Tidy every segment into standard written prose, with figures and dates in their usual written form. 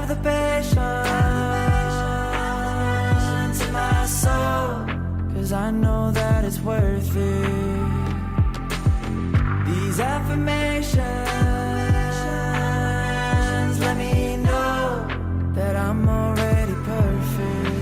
have the patience in my soul, 'cause I know that it's worth it. These affirmations let me know that I'm already perfect.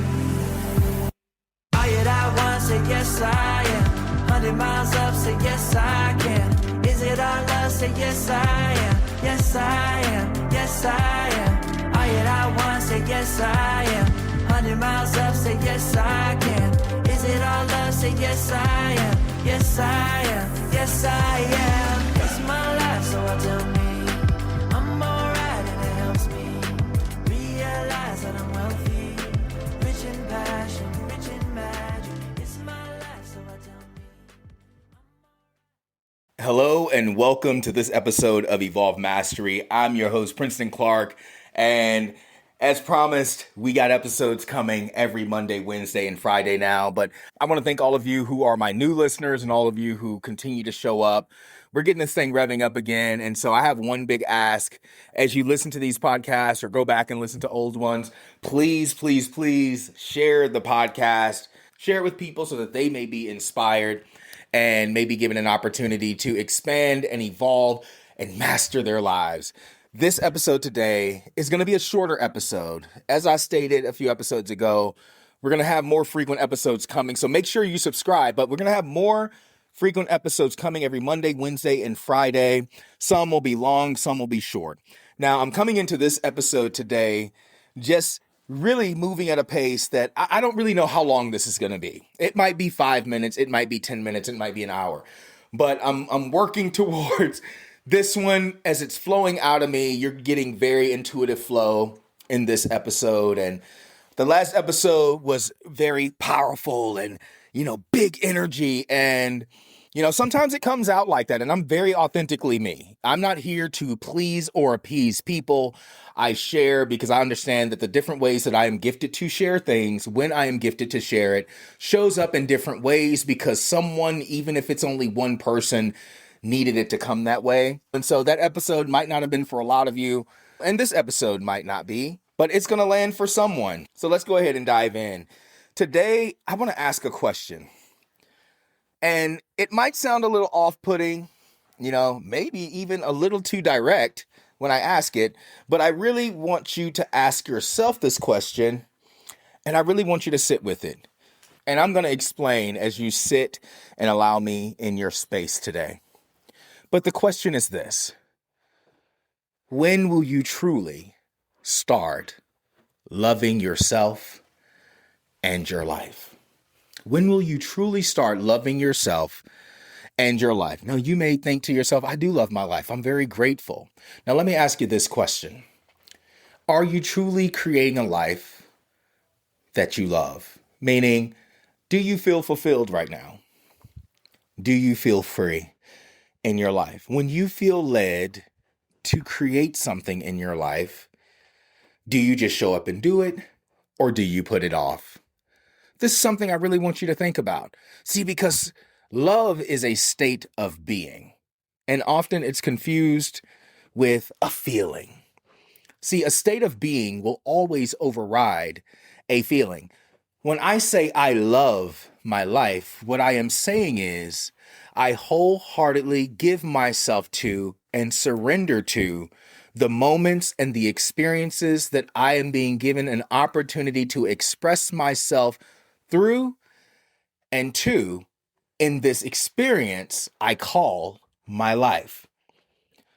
Are you that one? Say yes I am. 100 miles up, say yes I can. Is it all love? Say yes I am. Yes I am. Yes I am. Are you that one? Say yes I am. 100 miles up, say yes I can. Is it all love? Say yes I am. Yes I am. Yes I am. It's my life, so I tell me I'm alright, and it helps me realize that I'm wealthy, rich in passion, rich in magic. It's my life, so I tell me. Hello and welcome to this episode of Evolve Mastery. I'm your host, Princeton Clark, and as promised, we got episodes coming every Monday, Wednesday, and Friday now, but I want to thank all of you who are my new listeners and all of you who continue to show up. We're getting this thing revving up again, and so I have one big ask. As you listen to these podcasts or go back and listen to old ones, please, please, please share the podcast. Share it with people so that they may be inspired and maybe given an opportunity to expand and evolve and master their lives. This episode today is going to be a shorter episode. As I stated a few episodes ago, we're going to have more frequent episodes coming, so make sure you subscribe, but we're going to have more frequent episodes coming every Monday, Wednesday, and Friday. Some will be long, some will be short. Now, I'm coming into this episode today just really moving at a pace that I don't really know how long this is going to be. It might be 5 minutes, it might be 10 minutes, it might be an hour. But I'm working towards this one as it's flowing out of me. You're getting very intuitive flow in this episode. And the last episode was very powerful and, big energy. And, sometimes it comes out like that. And I'm very authentically me. I'm not here to please or appease people. I share because I understand that the different ways that I am gifted to share things, when I am gifted to share it, shows up in different ways because someone, even if it's only one person, needed it to come that way. And so that episode might not have been for a lot of you, and this episode might not be, but it's going to land for someone. So let's go ahead and dive in. Today, I want to ask a question. And it might sound a little off-putting, maybe even a little too direct when I ask it, but I really want you to ask yourself this question, and I really want you to sit with it. And I'm going to explain as you sit and allow me in your space today. But the question is this: when will you truly start loving yourself and your life? When will you truly start loving yourself and your life? Now, you may think to yourself, I do love my life. I'm very grateful. Now, let me ask you this question. Are you truly creating a life that you love? Meaning, do you feel fulfilled right now? Do you feel free in your life? When you feel led to create something in your life, do you just show up and do it, or do you put it off? This is something I really want you to think about. See, because love is a state of being, and often it's confused with a feeling. See, a state of being will always override a feeling. When I say I love my life, what I am saying is I wholeheartedly give myself to and surrender to the moments and the experiences that I am being given an opportunity to express myself through and to in this experience I call my life.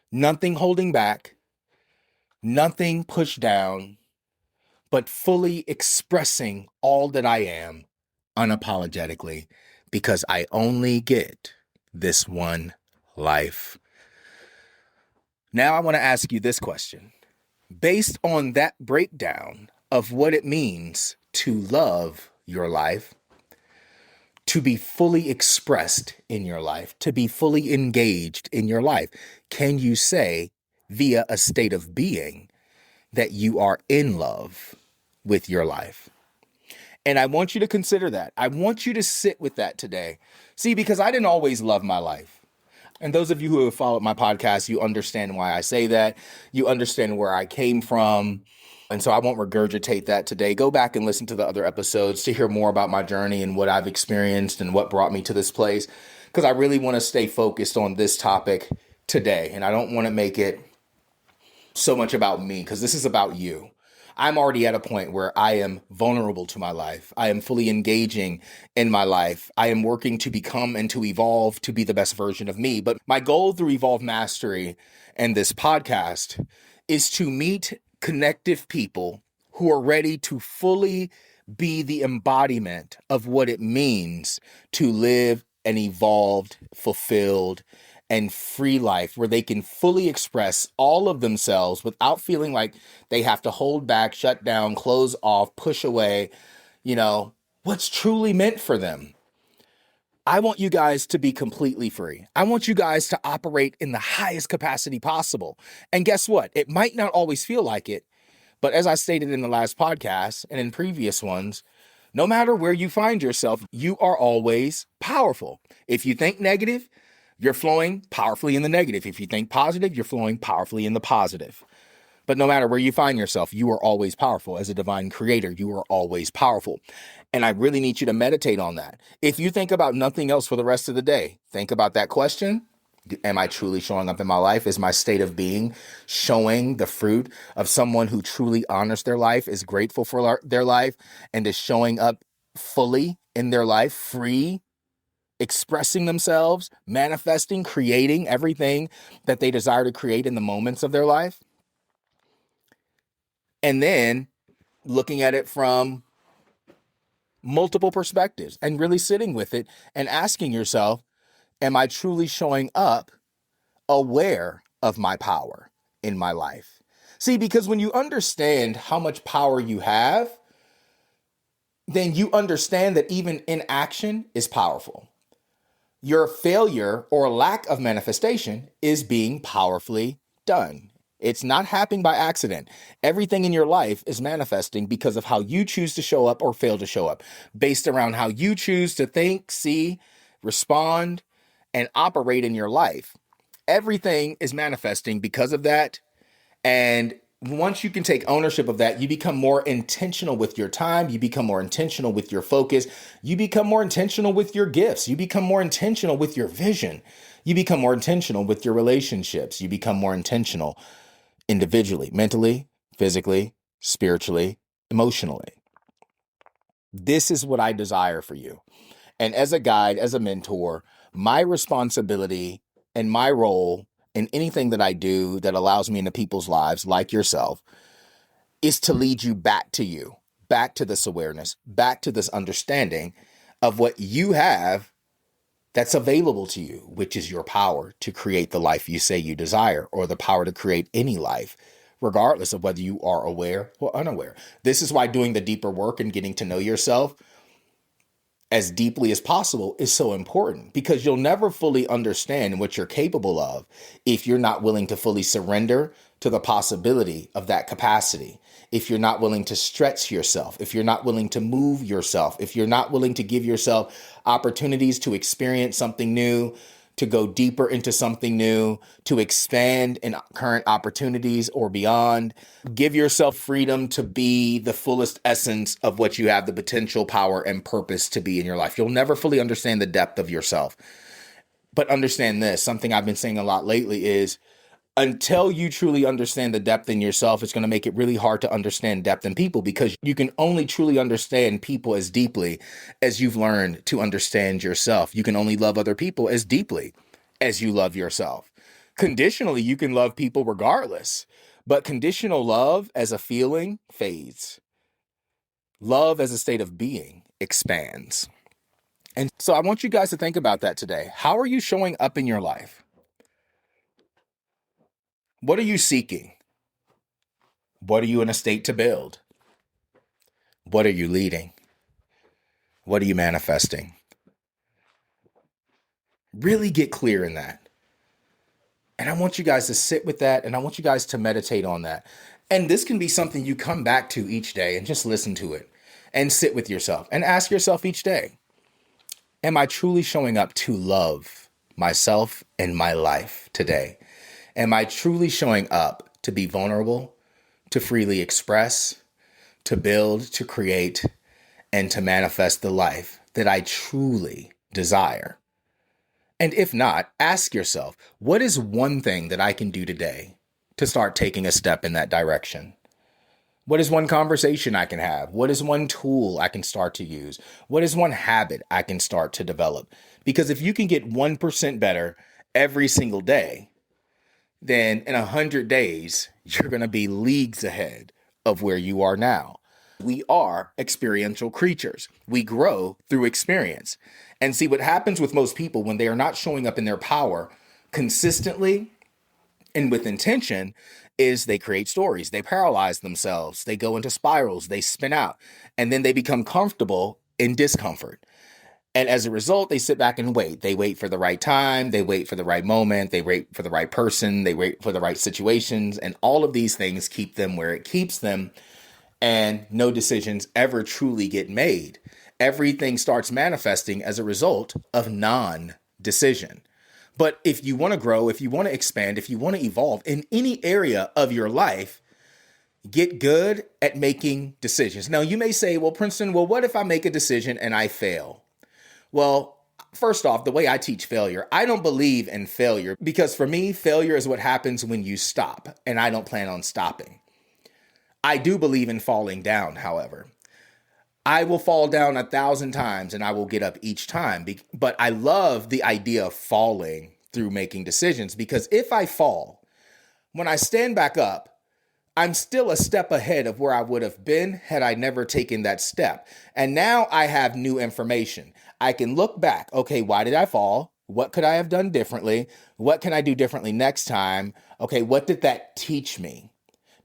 Nothing holding back, nothing pushed down, but fully expressing all that I am unapologetically, because I only get this one life. Now I want to ask you this question. Based on that breakdown of what it means to love your life, to be fully expressed in your life, to be fully engaged in your life, can you say via a state of being that you are in love with your life? And I want you to consider that. I want you to sit with that today. See, because I didn't always love my life. And those of you who have followed my podcast, you understand why I say that. You understand where I came from. And so I won't regurgitate that today. Go back and listen to the other episodes to hear more about my journey and what I've experienced and what brought me to this place. Because I really want to stay focused on this topic today. And I don't want to make it so much about me, because this is about you. I'm already at a point where I am vulnerable to my life. I am fully engaging in my life. I am working to become and to evolve to be the best version of me. But my goal through Evolve Mastery and this podcast is to meet connective people who are ready to fully be the embodiment of what it means to live an evolved, fulfilled, and free life where they can fully express all of themselves without feeling like they have to hold back, shut down, close off, push away, what's truly meant for them. I want you guys to be completely free. I want you guys to operate in the highest capacity possible. And guess what? It might not always feel like it, but as I stated in the last podcast and in previous ones, no matter where you find yourself, you are always powerful. If you think negative, you're flowing powerfully in the negative. If you think positive, you're flowing powerfully in the positive. But no matter where you find yourself, you are always powerful. As a divine creator, you are always powerful. And I really need you to meditate on that. If you think about nothing else for the rest of the day, think about that question. Am I truly showing up in my life? Is my state of being showing the fruit of someone who truly honors their life, is grateful for their life, and is showing up fully in their life, free, expressing themselves, manifesting, creating everything that they desire to create in the moments of their life? And then looking at it from multiple perspectives and really sitting with it and asking yourself, am I truly showing up aware of my power in my life? See, because when you understand how much power you have, then you understand that even inaction is powerful. Your failure or lack of manifestation is being powerfully done. It's not happening by accident. Everything in your life is manifesting because of how you choose to show up or fail to show up, based around how you choose to think, see, respond, and operate in your life. Everything is manifesting because of that. And once you can take ownership of that, you become more intentional with your time. You become more intentional with your focus. You become more intentional with your gifts. You become more intentional with your vision. You become more intentional with your relationships. You become more intentional individually, mentally, physically, spiritually, emotionally. This is what I desire for you. And as a guide, as a mentor, my responsibility and my role in anything that I do that allows me into people's lives, like yourself, is to lead you back to you, back to this awareness, back to this understanding of what you have that's available to you, which is your power to create the life you say you desire, or the power to create any life, regardless of whether you are aware or unaware. This is why doing the deeper work and getting to know yourself as deeply as possible is so important, because you'll never fully understand what you're capable of if you're not willing to fully surrender to the possibility of that capacity. If you're not willing to stretch yourself, if you're not willing to move yourself, if you're not willing to give yourself opportunities to experience something new, to go deeper into something new, to expand in current opportunities or beyond. Give yourself freedom to be the fullest essence of what you have the potential, power, and purpose to be in your life. You'll never fully understand the depth of yourself. But understand this, something I've been saying a lot lately is, until you truly understand the depth in yourself, it's going to make it really hard to understand depth in people, because you can only truly understand people as deeply as you've learned to understand yourself. You can only love other people as deeply as you love yourself. Conditionally, you can love people regardless, but conditional love as a feeling fades. Love as a state of being expands. And so I want you guys to think about that today. How are you showing up in your life? What are you seeking? What are you in a state to build? What are you leading? What are you manifesting? Really get clear in that. And I want you guys to sit with that, and I want you guys to meditate on that. And this can be something you come back to each day and just listen to it and sit with yourself and ask yourself each day, am I truly showing up to love myself and my life today? Am I truly showing up to be vulnerable, to freely express, to build, to create, and to manifest the life that I truly desire? And if not, ask yourself, what is one thing that I can do today to start taking a step in that direction? What is one conversation I can have? What is one tool I can start to use? What is one habit I can start to develop? Because if you can get 1% better every single day, then in 100 days, you're going to be leagues ahead of where you are now. We are experiential creatures. We grow through experience. And see, what happens with most people when they are not showing up in their power consistently and with intention is they create stories. They paralyze themselves. They go into spirals. They spin out. And then they become comfortable in discomfort. And as a result, they sit back and wait. They wait for the right time. They wait for the right moment. They wait for the right person. They wait for the right situations. And all of these things keep them where it keeps them. And no decisions ever truly get made. Everything starts manifesting as a result of non-decision. But if you want to grow, if you want to expand, if you want to evolve in any area of your life, get good at making decisions. Now, you may say, well, Princeton, what if I make a decision and I fail? Well, first off, the way I teach failure, I don't believe in failure because for me, failure is what happens when you stop, and I don't plan on stopping. I do believe in falling down, however. I will fall down 1,000 times and I will get up each time. But I love the idea of falling through making decisions because if I fall, when I stand back up, I'm still a step ahead of where I would have been had I never taken that step. And now I have new information. I can look back. Okay, why did I fall? What could I have done differently? What can I do differently next time? Okay, what did that teach me?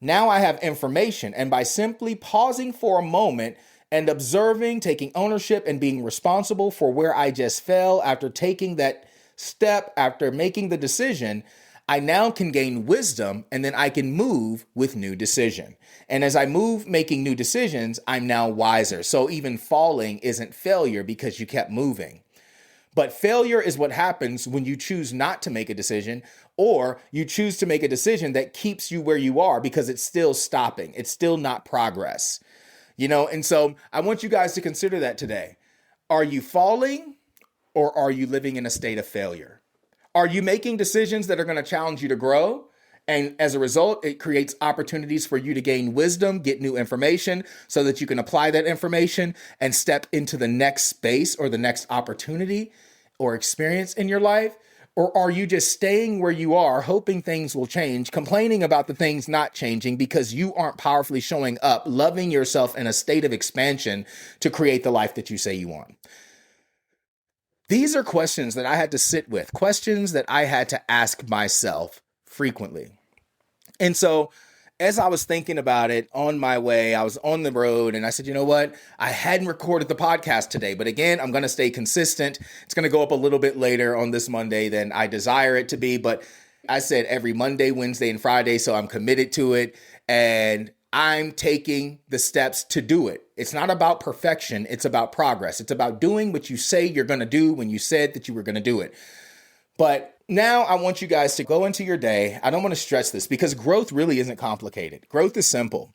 Now I have information. And by simply pausing for a moment and observing, taking ownership and being responsible for where I just fell after taking that step, after making the decision, I now can gain wisdom and then I can move with new decision. And as I move making new decisions, I'm now wiser. So even falling isn't failure because you kept moving. But failure is what happens when you choose not to make a decision or you choose to make a decision that keeps you where you are because it's still stopping. It's still not progress. And so I want you guys to consider that today. Are you falling or are you living in a state of failure? Are you making decisions that are going to challenge you to grow? And as a result, it creates opportunities for you to gain wisdom, get new information so that you can apply that information and step into the next space or the next opportunity or experience in your life? Or are you just staying where you are, hoping things will change, complaining about the things not changing because you aren't powerfully showing up, loving yourself in a state of expansion to create the life that you say you want? These are questions that I had to sit with, questions that I had to ask myself frequently. And so as I was thinking about it on my way, I was on the road and I said, you know what? I hadn't recorded the podcast today, but again, I'm going to stay consistent. It's going to go up a little bit later on this Monday than I desire it to be. But I said every Monday, Wednesday, and Friday. So I'm committed to it and I'm taking the steps to do it. It's not about perfection. It's about progress. It's about doing what you say you're going to do when you said that you were going to do it. But now I want you guys to go into your day. I don't want to stress this because growth really isn't complicated. Growth is simple.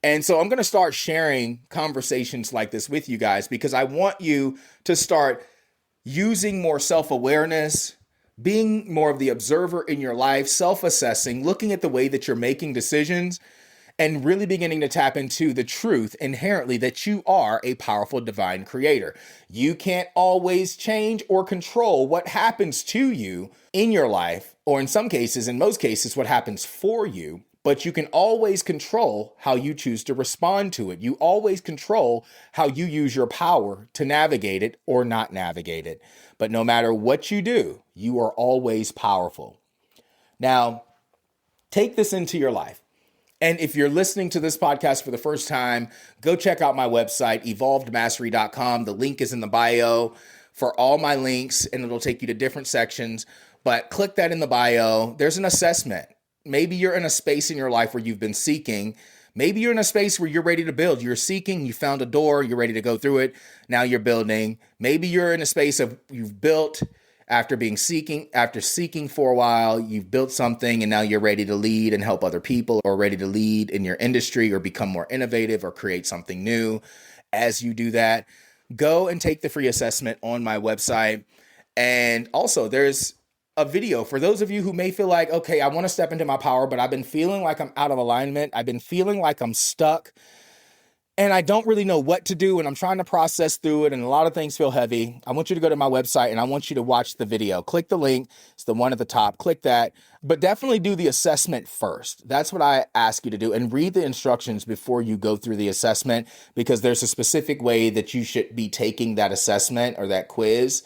And so I'm going to start sharing conversations like this with you guys because I want you to start using more self-awareness, being more of the observer in your life, self-assessing, looking at the way that you're making decisions, and really beginning to tap into the truth inherently that you are a powerful divine creator. You can't always change or control what happens to you in your life, or in some cases, in most cases, what happens for you, but you can always control how you choose to respond to it. You always control how you use your power to navigate it or not navigate it. But no matter what you do, you are always powerful. Now, take this into your life. And if you're listening to this podcast for the first time, go check out my website, evolvedmastery.com. The link is in the bio for all my links, and it'll take you to different sections. But click that in the bio. There's an assessment. Maybe you're in a space in your life where you've been seeking. Maybe you're in a space where you're ready to build. You're seeking, you found a door, you're ready to go through it. Now you're building. Maybe you're in a space of you've built after seeking for a while, you've built something and now you're ready to lead and help other people, or ready to lead in your industry or become more innovative or create something new. As you do that, go and take the free assessment on my website. And also there's a video for those of you who may feel like, okay, I want to step into my power, but I've been feeling like I'm out of alignment. I've been feeling like I'm stuck and I don't really know what to do. And I'm trying to process through it. And a lot of things feel heavy. I want you to go to my website and I want you to watch the video. Click the link. It's the one at the top. Click that. But definitely do the assessment first. That's what I ask you to do. And read the instructions before you go through the assessment, because there's a specific way that you should be taking that assessment or that quiz.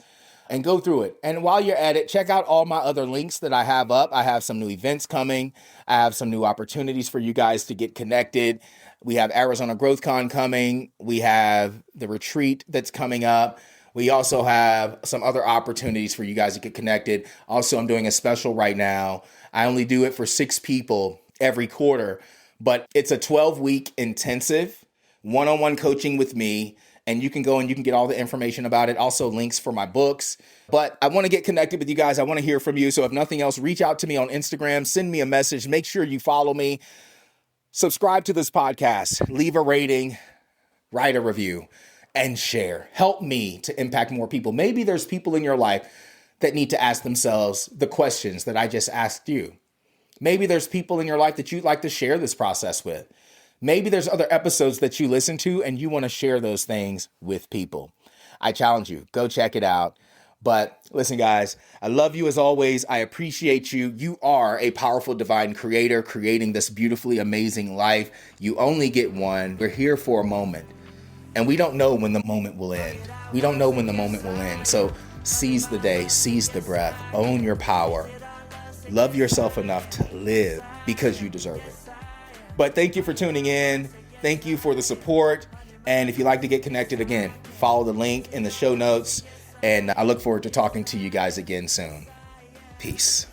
And go through it. And while you're at it, check out all my other links that I have up. I have some new events coming. I have some new opportunities for you guys to get connected. We have Arizona GrowthCon coming. We have the retreat that's coming up. We also have some other opportunities for you guys to get connected. Also, I'm doing a special right now. I only do it for 6 people every quarter, but it's a 12-week intensive one-on-one coaching with me. And you can go and you can get all the information about it. Also links for my books. But I want to get connected with you guys. I want to hear from you. So if nothing else, reach out to me on Instagram. Send me a message. Make sure you follow me. Subscribe to this podcast. Leave a rating. Write a review. And share. Help me to impact more people. Maybe there's people in your life that need to ask themselves the questions that I just asked you. Maybe there's people in your life that you'd like to share this process with. Maybe there's other episodes that you listen to and you want to share those things with people. I challenge you, go check it out. But listen, guys, I love you as always. I appreciate you. You are a powerful divine creator creating this beautifully amazing life. You only get one. We're here for a moment and we don't know when the moment will end. We don't know when the moment will end. So seize the day, seize the breath, own your power. Love yourself enough to live because you deserve it. But thank you for tuning in. Thank you for the support. And if you'd like to get connected again, follow the link in the show notes. And I look forward to talking to you guys again soon. Peace.